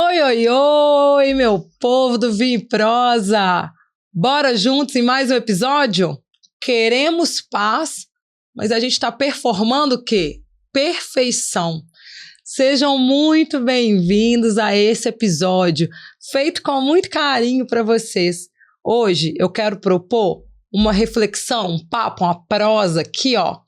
Oi, oi, oi, meu povo do Vinho e Prosa! Bora juntos em mais um episódio? Queremos paz, mas a gente está performando o quê? Perfeição. Sejam muito bem-vindos a esse episódio, feito com muito carinho para vocês. Hoje eu quero propor uma reflexão, um papo, uma prosa aqui, ó,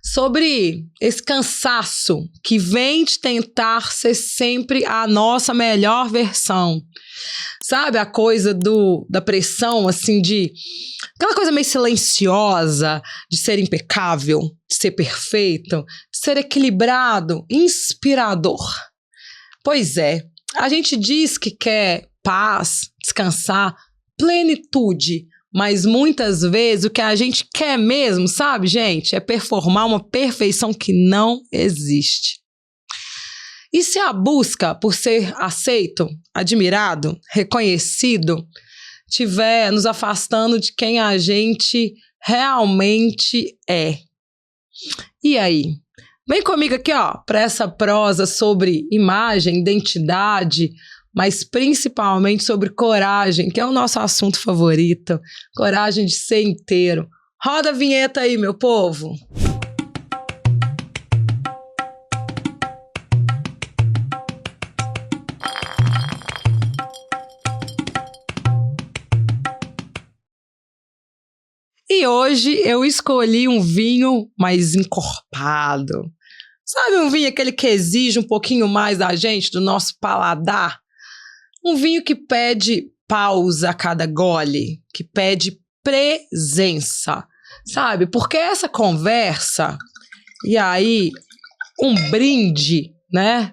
sobre esse cansaço que vem de tentar ser sempre a nossa melhor versão. Sabe a coisa da pressão, assim, de... aquela coisa meio silenciosa, de ser impecável, de ser perfeito, de ser equilibrado, inspirador. Pois é, a gente diz que quer paz, descansar, plenitude, mas muitas vezes o que a gente quer mesmo, sabe, gente? É performar uma perfeição que não existe. E se a busca por ser aceito, admirado, reconhecido, estiver nos afastando de quem a gente realmente é? E aí? Vem comigo aqui, ó, para essa prosa sobre imagem, identidade, mas principalmente sobre coragem, que é o nosso assunto favorito. Coragem de ser inteiro. Roda a vinheta aí, meu povo! E hoje eu escolhi um vinho mais encorpado. Sabe um vinho aquele que exige um pouquinho mais da gente, do nosso paladar? Um vinho que pede pausa a cada gole, que pede presença, sabe? Porque essa conversa, e aí um brinde, né?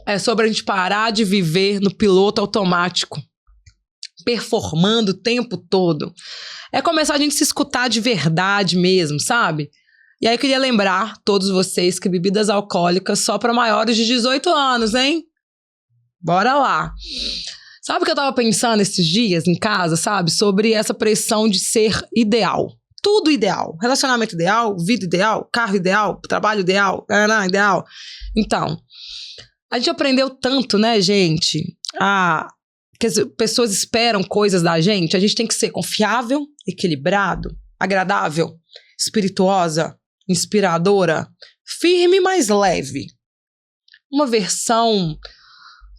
É sobre a gente parar de viver no piloto automático, performando o tempo todo. É começar a gente se escutar de verdade mesmo, sabe? E aí eu queria lembrar todos vocês que bebidas alcoólicas só para maiores de 18 anos, hein? Bora lá! Sabe o que eu tava pensando esses dias em casa, sabe? Sobre essa pressão de ser ideal. Tudo ideal. Relacionamento ideal, vida ideal, carro ideal, trabalho ideal, ideal. Então, a gente aprendeu tanto, né, gente? Que as pessoas esperam coisas da gente. A gente tem que ser confiável, equilibrado, agradável, espirituosa, inspiradora, firme, mas leve. Uma versão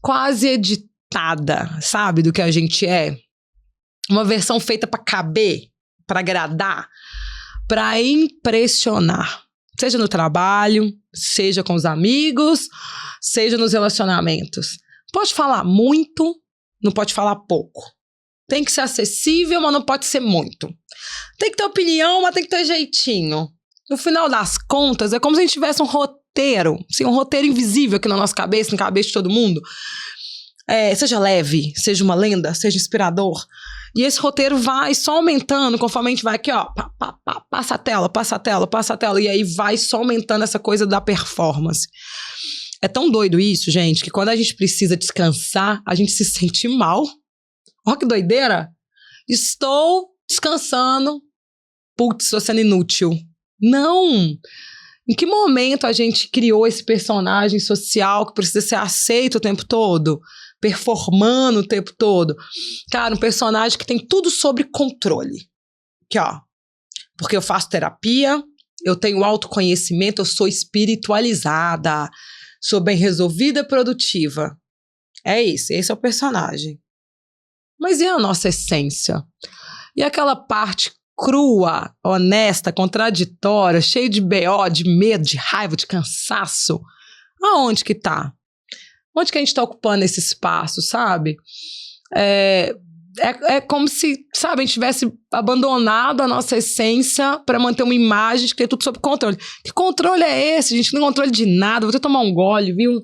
quase editada, sabe, do que a gente é. Uma versão feita para caber, para agradar, para impressionar. Seja no trabalho, seja com os amigos, seja nos relacionamentos. Pode falar muito, não pode falar pouco. Tem que ser acessível, mas não pode ser muito. Tem que ter opinião, mas tem que ter jeitinho. No final das contas, é como se a gente tivesse um roteiro, assim, um roteiro invisível aqui na nossa cabeça, na cabeça de todo mundo. Seja leve, seja uma lenda, seja inspirador. E esse roteiro vai só aumentando conforme a gente vai aqui, ó, passa a tela, passa a tela, passa a tela. E aí vai só aumentando essa coisa da performance. É tão doido isso, gente, que quando a gente precisa descansar, a gente se sente mal. Olha que doideira. Estou descansando. Putz, estou sendo inútil. Não! Em que momento a gente criou esse personagem social que precisa ser aceito o tempo todo? Performando o tempo todo? Cara, um personagem que tem tudo sobre controle. Aqui, ó. Porque eu faço terapia, eu tenho autoconhecimento, eu sou espiritualizada, sou bem resolvida e produtiva. É isso, esse é o personagem. Mas e a nossa essência? E aquela parte crua, honesta, contraditória, cheia de BO, de medo, de raiva, de cansaço? Aonde que tá? Onde que a gente tá ocupando esse espaço, sabe? É como se, sabe, a gente tivesse abandonado a nossa essência para manter uma imagem de que é tudo sob controle. Que controle é esse? A gente não tem controle de nada. Vou até tomar um gole, viu?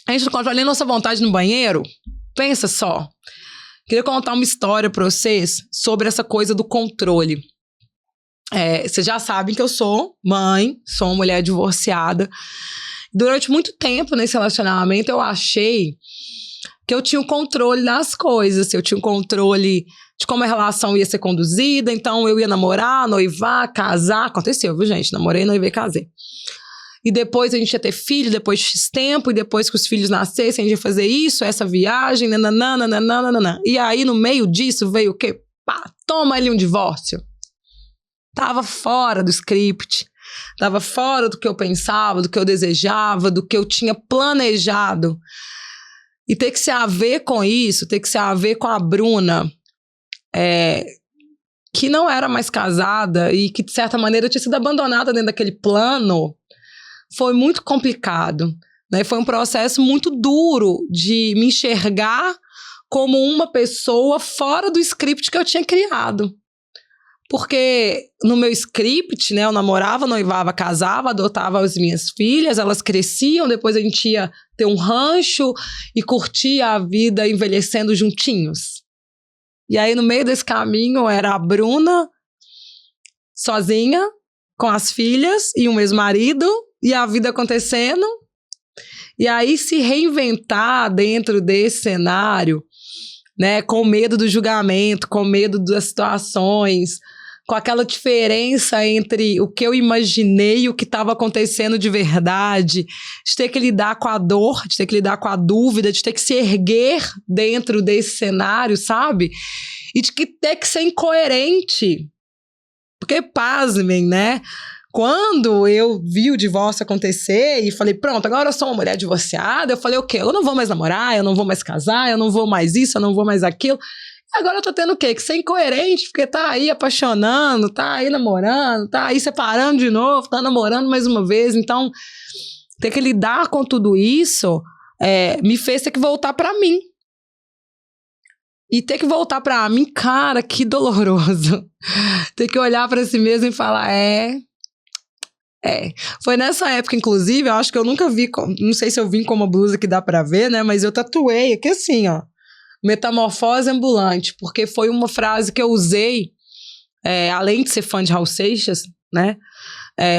A gente não controla nem nossa vontade no banheiro. Pensa só. Queria contar uma história para vocês sobre essa coisa do controle. Vocês já sabem que eu sou mãe, sou uma mulher divorciada. Durante muito tempo nesse relacionamento eu achei que eu tinha o controle das coisas, eu tinha o controle de como a relação ia ser conduzida, então eu ia namorar, noivar, casar, aconteceu, viu gente? Namorei, noivei, casei. E depois a gente ia ter filho, depois de X tempo, e depois que os filhos nascessem, a gente ia fazer isso, essa viagem, nananana. E aí, no meio disso, veio o quê? Pá, toma ali um divórcio. Tava fora do script, tava fora do que eu pensava, do que eu desejava, do que eu tinha planejado. E ter que se haver com isso, ter que se haver com a Bruna, que não era mais casada e que, de certa maneira, tinha sido abandonada dentro daquele plano, foi muito complicado, né? Foi um processo muito duro de me enxergar como uma pessoa fora do script que eu tinha criado. Porque no meu script, né, eu namorava, noivava, casava, adotava as minhas filhas, elas cresciam, depois a gente ia ter um rancho e curtir a vida envelhecendo juntinhos. E aí, no meio desse caminho, era a Bruna sozinha, com as filhas e um ex-marido, e a vida acontecendo. E aí, se reinventar dentro desse cenário, né, com medo do julgamento, com medo das situações, com aquela diferença entre o que eu imaginei e o que estava acontecendo de verdade, de ter que lidar com a dor, de ter que lidar com a dúvida, de ter que se erguer dentro desse cenário, sabe? E de ter que ser incoerente. Porque, pasmem, né? Quando eu vi o divórcio acontecer e falei, pronto, agora eu sou uma mulher divorciada, eu falei, o quê? Eu não vou mais namorar, eu não vou mais casar, eu não vou mais isso, eu não vou mais aquilo. Agora eu tô tendo o quê? Que ser incoerente, porque tá aí apaixonando, tá aí namorando, tá aí separando de novo, tá namorando mais uma vez. Então, ter que lidar com tudo isso me fez ter que voltar pra mim. E ter que voltar pra mim, cara, que doloroso. Ter que olhar pra si mesmo e falar, Foi nessa época, inclusive, eu acho que eu nunca vi, não sei se eu vim com uma blusa que dá pra ver, né? Mas eu tatuei aqui assim, ó. Metamorfose ambulante, porque foi uma frase que eu usei, além de ser fã de Raul Seixas, né?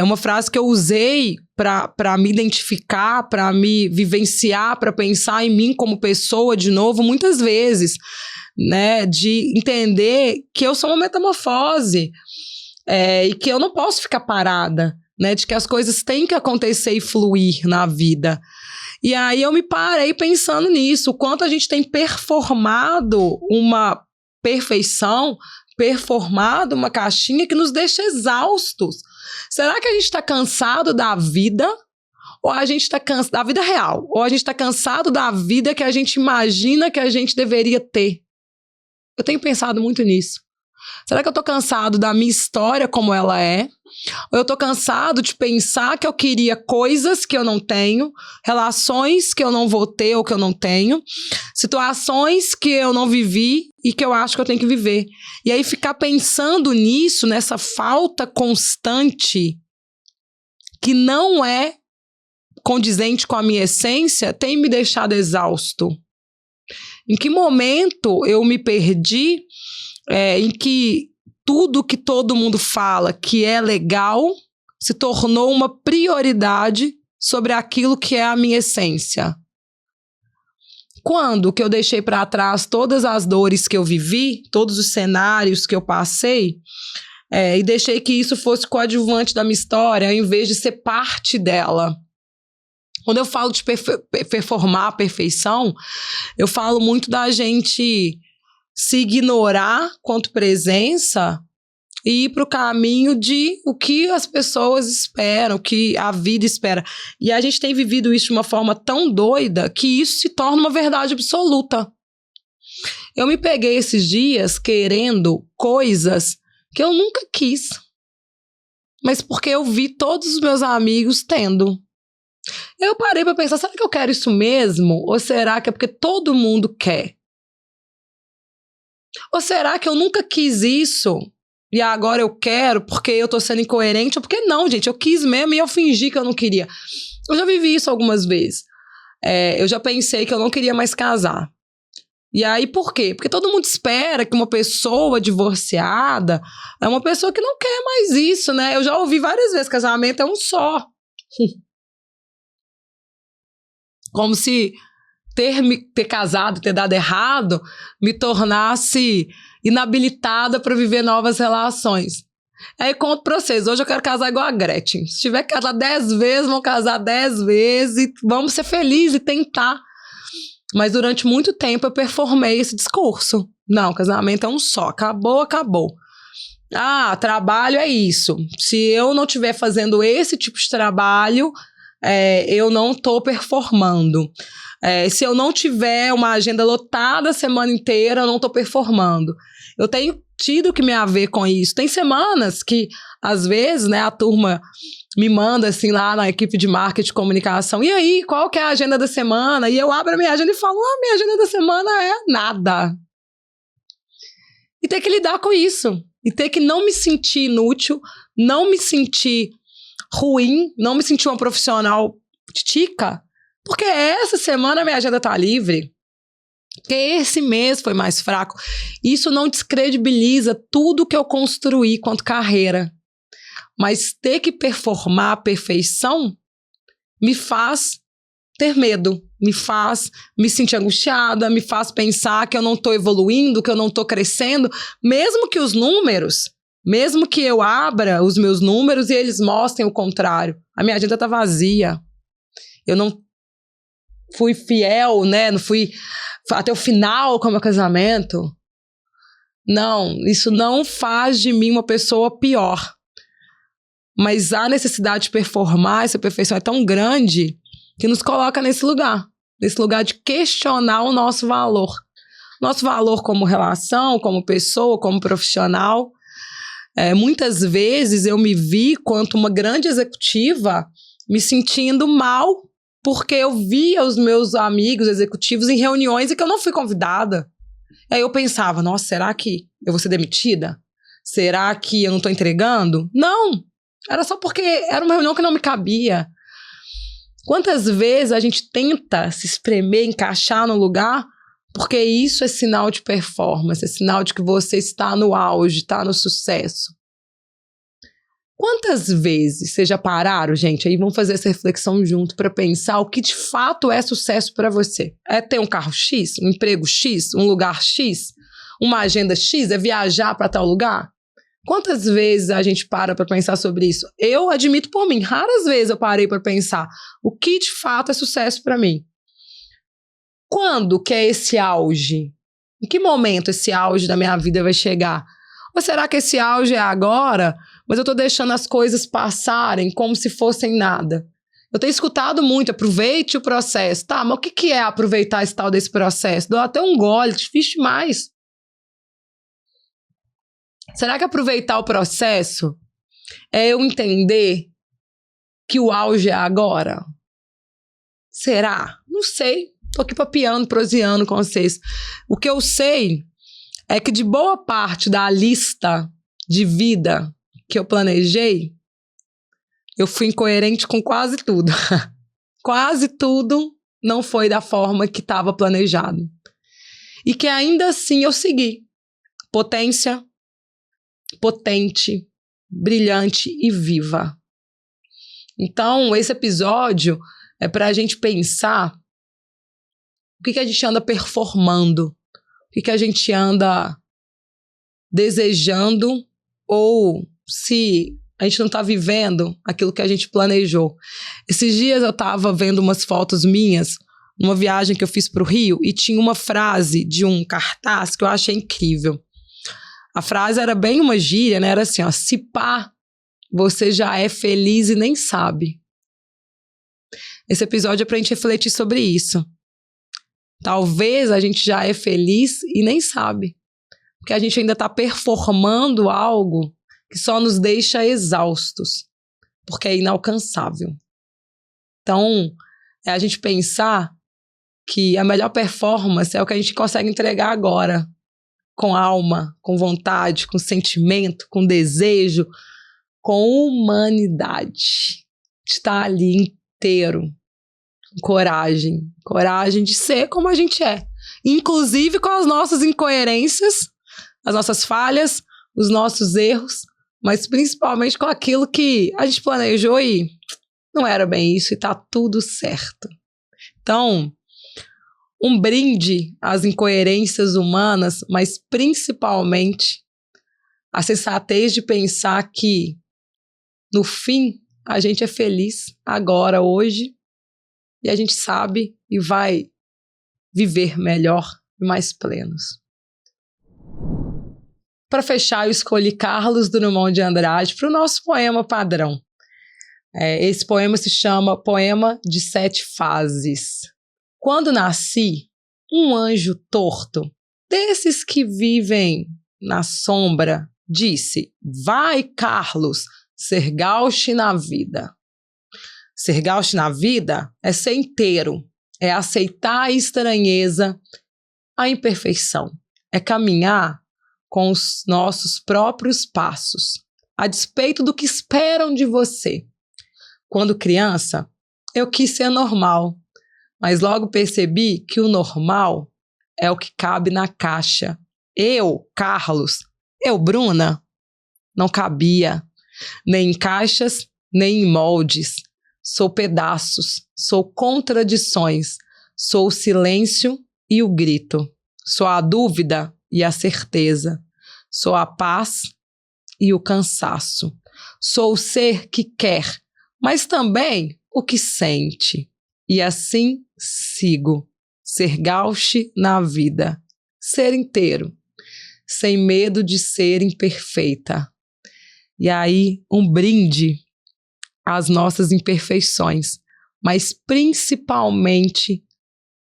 Uma frase que eu usei para me identificar, para me vivenciar, para pensar em mim como pessoa de novo, muitas vezes, né? De entender que eu sou uma metamorfose e que eu não posso ficar parada, né? De que as coisas têm que acontecer e fluir na vida. E aí eu me parei pensando nisso, o quanto a gente tem performado uma perfeição, performado uma caixinha que nos deixa exaustos. Será que a gente está cansado da vida? Ou a gente está cansado da vida real? Ou a gente está cansado da vida que a gente imagina que a gente deveria ter? Eu tenho pensado muito nisso. Será que eu tô cansado da minha história como ela é? Ou eu tô cansado de pensar que eu queria coisas que eu não tenho, relações que eu não vou ter ou que eu não tenho, situações que eu não vivi e que eu acho que eu tenho que viver. E aí ficar pensando nisso, nessa falta constante que não é condizente com a minha essência, tem me deixado exausto. Em que momento eu me perdi em que tudo que todo mundo fala que é legal se tornou uma prioridade sobre aquilo que é a minha essência? Quando que eu deixei para trás todas as dores que eu vivi, todos os cenários que eu passei, e deixei que isso fosse coadjuvante da minha história, ao invés de ser parte dela? Quando eu falo de performar a perfeição, eu falo muito da gente se ignorar quanto presença e ir para o caminho de o que as pessoas esperam, o que a vida espera. E a gente tem vivido isso de uma forma tão doida que isso se torna uma verdade absoluta. Eu me peguei esses dias querendo coisas que eu nunca quis, mas porque eu vi todos os meus amigos tendo. Eu parei para pensar, será que eu quero isso mesmo? Ou será que é porque todo mundo quer? Ou será que eu nunca quis isso e agora eu quero porque eu tô sendo incoerente? Ou porque não, gente, eu quis mesmo e eu fingi que eu não queria. Eu já vivi isso algumas vezes. Eu já pensei que eu não queria mais casar. E aí, por quê? Porque todo mundo espera que uma pessoa divorciada é uma pessoa que não quer mais isso, né? Eu já ouvi várias vezes, casamento é um só. Como se ter casado, ter dado errado, me tornasse inabilitada para viver novas relações. Aí conto pra vocês, hoje eu quero casar igual a Gretchen. Se tiver que casar 10 vezes, vamos casar 10 vezes e vamos ser felizes e tentar. Mas durante muito tempo eu performei esse discurso. Não, casamento é um só, acabou, acabou. Ah, trabalho é isso. Se eu não estiver fazendo esse tipo de trabalho, eu não estou performando. Se eu não tiver uma agenda lotada a semana inteira, eu não estou performando. Eu tenho tido que me haver com isso. Tem semanas que, às vezes, né, a turma me manda assim lá na equipe de marketing e comunicação, e aí, qual que é a agenda da semana? E eu abro a minha agenda e falo, minha agenda da semana é nada. E ter que lidar com isso. E ter que não me sentir inútil, não me sentir ruim, não me sentir uma profissional tica, porque essa semana a minha agenda tá livre. Porque esse mês foi mais fraco. Isso não descredibiliza tudo que eu construí quanto carreira. Mas ter que performar a perfeição me faz ter medo, me faz me sentir angustiada, me faz pensar que eu não estou evoluindo, que eu não estou crescendo, mesmo que os números, mesmo que eu abra os meus números e eles mostrem o contrário. A minha agenda está vazia. Eu não fui fiel, né? Não fui até o final com o meu casamento. Não, isso não faz de mim uma pessoa pior. Mas a necessidade de performar, essa perfeição é tão grande que nos coloca nesse lugar de questionar o nosso valor. Nosso valor como relação, como pessoa, como profissional. Muitas vezes eu me vi, quanto uma grande executiva, me sentindo mal porque eu via os meus amigos executivos em reuniões e que eu não fui convidada. Aí eu pensava, nossa, será que eu vou ser demitida? Será que eu não estou entregando? Não, era só porque era uma reunião que não me cabia. Quantas vezes a gente tenta se espremer, encaixar no lugar, porque isso é sinal de performance, é sinal de que você está no auge, está no sucesso. Quantas vezes vocês já pararam, gente? Aí vamos fazer essa reflexão junto para pensar o que de fato é sucesso para você. É ter um carro X, um emprego X, um lugar X, uma agenda X, é viajar para tal lugar? Quantas vezes a gente para pensar sobre isso? Eu admito por mim, raras vezes eu parei para pensar o que de fato é sucesso para mim. Quando que é esse auge? Em que momento esse auge da minha vida vai chegar? Ou será que esse auge é agora, mas eu tô deixando as coisas passarem como se fossem nada? Eu tenho escutado muito, aproveite o processo. Tá, mas o que é aproveitar esse tal desse processo? Dou até um gole, difícil demais. Será que aproveitar o processo é eu entender que o auge é agora? Será? Não sei. Tô aqui papiando, proseando com vocês. O que eu sei é que de boa parte da lista de vida que eu planejei, eu fui incoerente com quase tudo. Quase tudo não foi da forma que estava planejado. E que ainda assim eu segui. Potência, potente, brilhante e viva. Então, esse episódio é para a gente pensar o que a gente anda performando, o que a gente anda desejando ou se a gente não está vivendo aquilo que a gente planejou. Esses dias eu estava vendo umas fotos minhas, numa viagem que eu fiz para o Rio, e tinha uma frase de um cartaz que eu achei incrível. A frase era bem uma gíria, né? Era assim, ó, se pá, você já é feliz e nem sabe. Esse episódio é pra gente refletir sobre isso. Talvez a gente já é feliz e nem sabe. Porque a gente ainda tá performando algo que só nos deixa exaustos. Porque é inalcançável. Então, é a gente pensar que a melhor performance é o que a gente consegue entregar agora. Com alma, com vontade, com sentimento, com desejo, com humanidade. Estar ali inteiro. Coragem. Coragem de ser como a gente é. Inclusive com as nossas incoerências, as nossas falhas, os nossos erros, mas principalmente com aquilo que a gente planejou e não era bem isso e tá tudo certo. Então, Um brinde às incoerências humanas, mas principalmente a sensatez de pensar que, no fim, a gente é feliz agora, hoje, e a gente sabe e vai viver melhor e mais plenos. Para fechar, eu escolhi Carlos Drummond de Andrade para o nosso poema padrão. Esse poema se chama Poema de 7 Fases. Quando nasci, um anjo torto, desses que vivem na sombra, disse: vai, Carlos, ser gauche na vida. Ser gauche na vida é ser inteiro, é aceitar a estranheza, a imperfeição, é caminhar com os nossos próprios passos, a despeito do que esperam de você. Quando criança, eu quis ser normal, mas logo percebi que o normal é o que cabe na caixa. Eu, Carlos, Bruna, não cabia, nem em caixas, nem em moldes. Sou pedaços, sou contradições, sou o silêncio e o grito, sou a dúvida e a certeza, sou a paz e o cansaço, sou o ser que quer, mas também o que sente. E assim sigo, ser gauche na vida, ser inteiro, sem medo de ser imperfeita. E aí, um brinde às nossas imperfeições, mas principalmente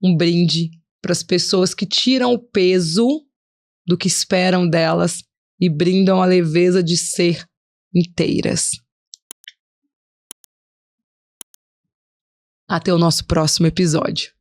um brinde para as pessoas que tiram o peso do que esperam delas e brindam a leveza de ser inteiras. Até o nosso próximo episódio.